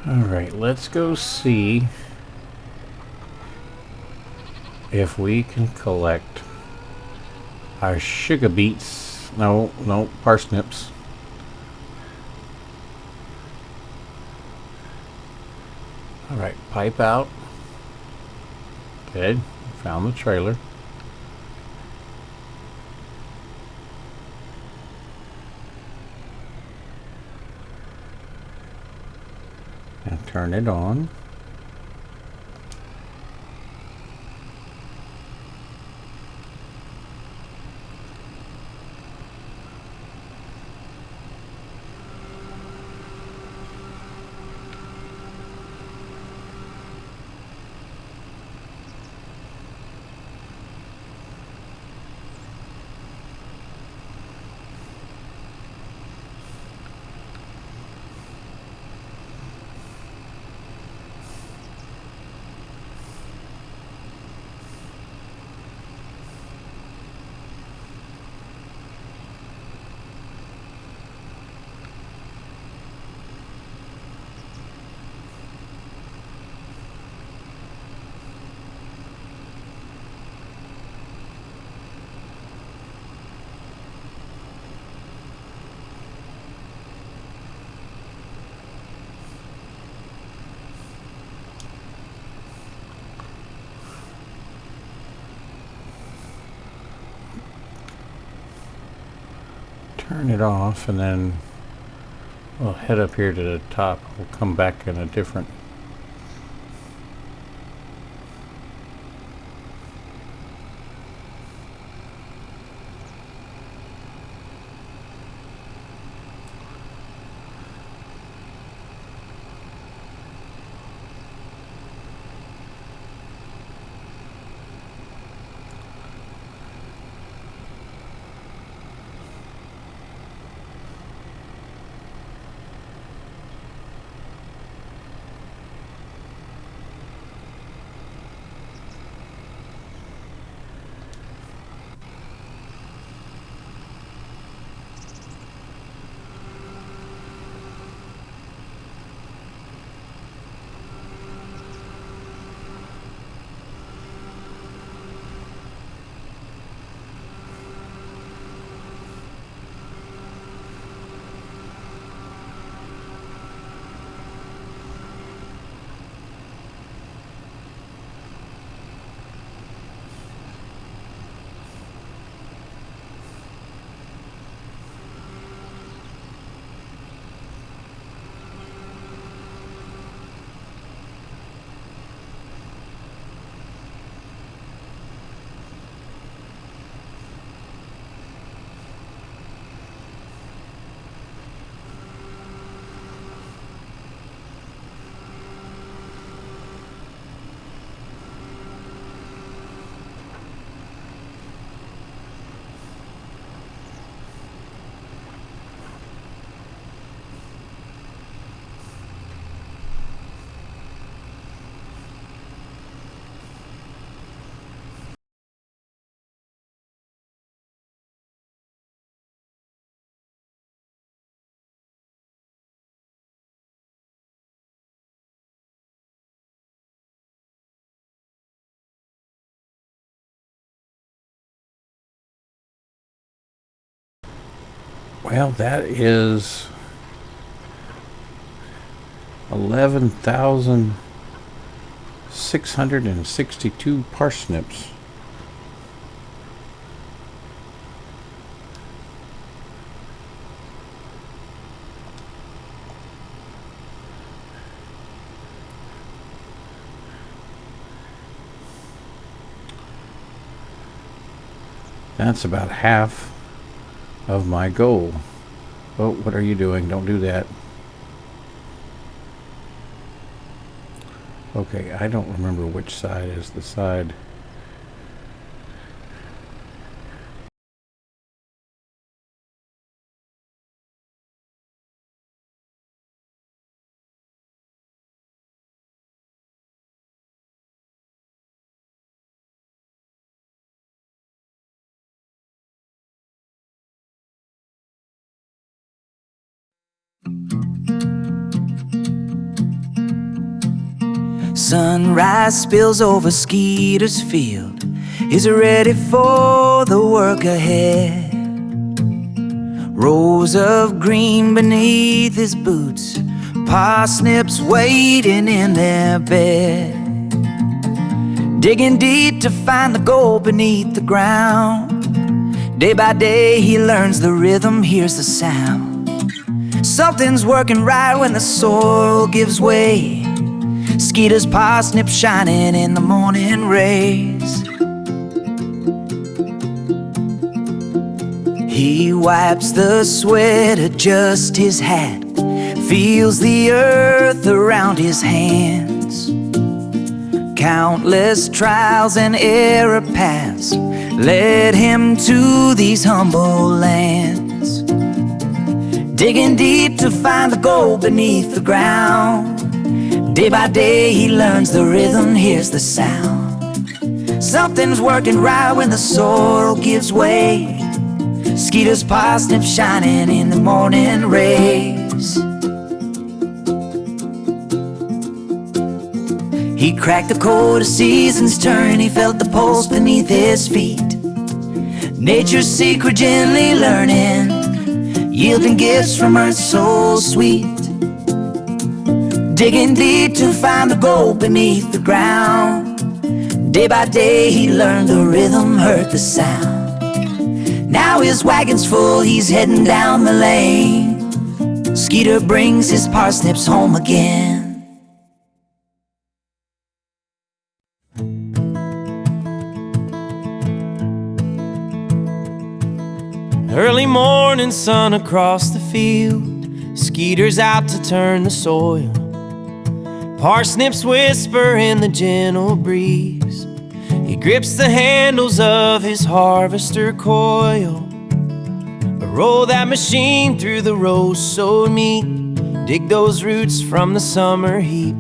Alright, let's go see if we can collect our sugar beets. No, parsnips. Alright, pipe out. Good. Found the trailer. Now turn it on. Turn it off, and then we'll head up here to the top. We'll come back in a different Well, that is 11,662 parsnips. That's about half of my goal. Oh, what are you doing? Don't do that. Okay, I don't remember which side is the side. Sunrise spills over Skeeter's field. He's ready for the work ahead. Rows of green beneath his boots, parsnips waiting in their bed. Digging deep to find the gold beneath the ground. Day by day he learns the rhythm, hears the sound. Something's working right when the soil gives way. Skeeter's parsnip shining in the morning rays. He wipes the sweat, adjusts his hat, feels the earth around his hands. Countless trials and error paths led him to these humble lands. Digging deep to find the gold beneath the ground. Day by day he learns the rhythm, hears the sound. Something's working right when the soil gives way. Skeeter's parsnip shining in the morning rays. He cracked the code of seasons turn, he felt the pulse beneath his feet. Nature's secret gently learning, yielding gifts from earth so sweet. Digging deep to find the gold beneath the ground. Day by day he learned the rhythm, heard the sound. Now his wagon's full, he's heading down the lane. Skeeter brings his parsnips home again. Early morning sun across the field, Skeeter's out to turn the soil. Parsnips whisper in the gentle breeze. He grips the handles of his harvester coil. Roll that machine through the rows so neat. Dig those roots from the summer heat.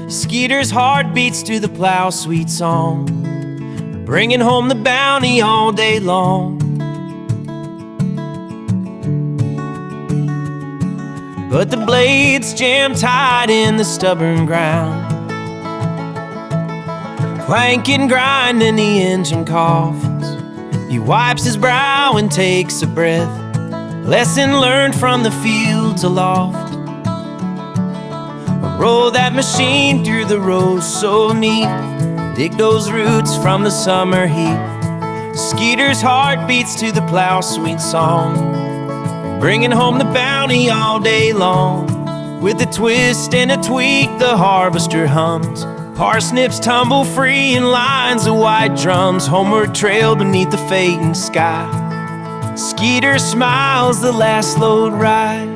Skeeter's heart beats to the plow, sweet song, bringing home the bounty all day long. But the blades jam tight in the stubborn ground. Clank and grind and the engine coughs. He wipes his brow and takes a breath. Lesson learned from the fields aloft. Roll that machine through the rows so neat. Dig those roots from the summer heat. Skeeter's heart beats to the plow, sweet song, bringing home the bounty all day long. With a twist and a tweak the harvester hums. Parsnips tumble free in lines of white drums. Homeward trail beneath the fading sky. Skeeter smiles, the last load rides.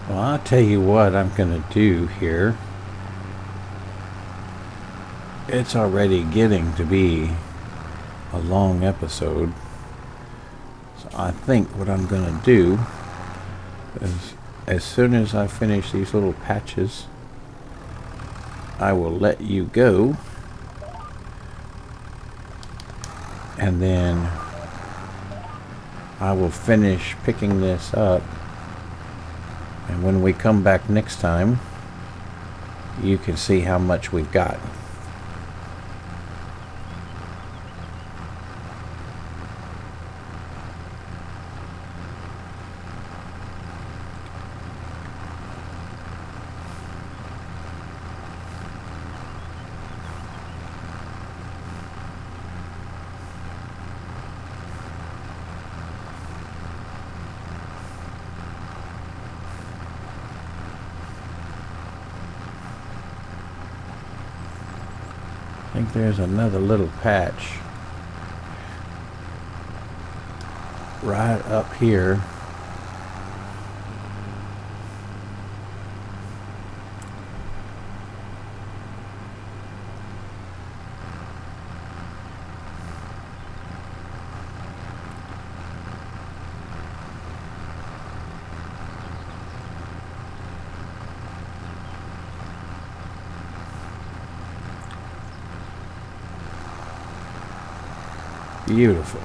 Well, I'll tell you what I'm going to do here. It's already getting to be a long episode. So I think what I'm going to do is, as soon as I finish these little patches, I will let you go, and then I will finish picking this up, and when we come back next time, you can see how much we've got. I think there's another little patch right up here. Beautiful.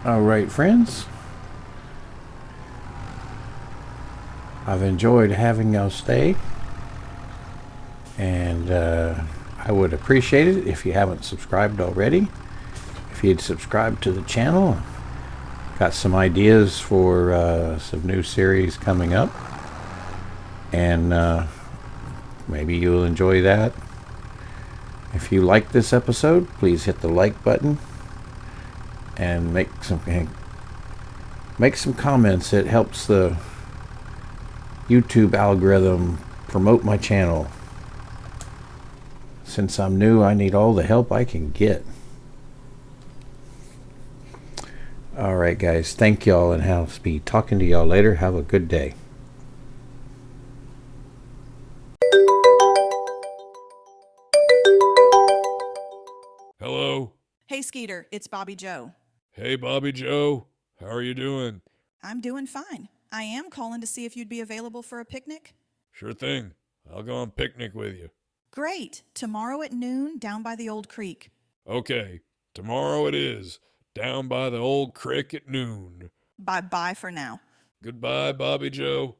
All right, friends. I've enjoyed having y'all stay, and I would appreciate it if you haven't subscribed already. If you'd subscribe to the channel. Got some ideas for some new series coming up, and maybe you'll enjoy that. If you like this episode, please hit the like button and make some comments. It helps the YouTube algorithm promote my channel. Since I'm new, I need all the help I can get. All right, guys. Thank y'all, and I'll be talking to y'all later. Have a good day. Hello. Hey, Skeeter, it's Bobby Joe. Hey, Bobby Joe. How are you doing? I'm doing fine. I am calling to see if you'd be available for a picnic. Sure thing. I'll go on picnic with you. Great. Tomorrow at noon, down by the old creek. Okay. Tomorrow it is. Down by the old creek at noon. Bye-bye for now. Goodbye, Bobby Joe.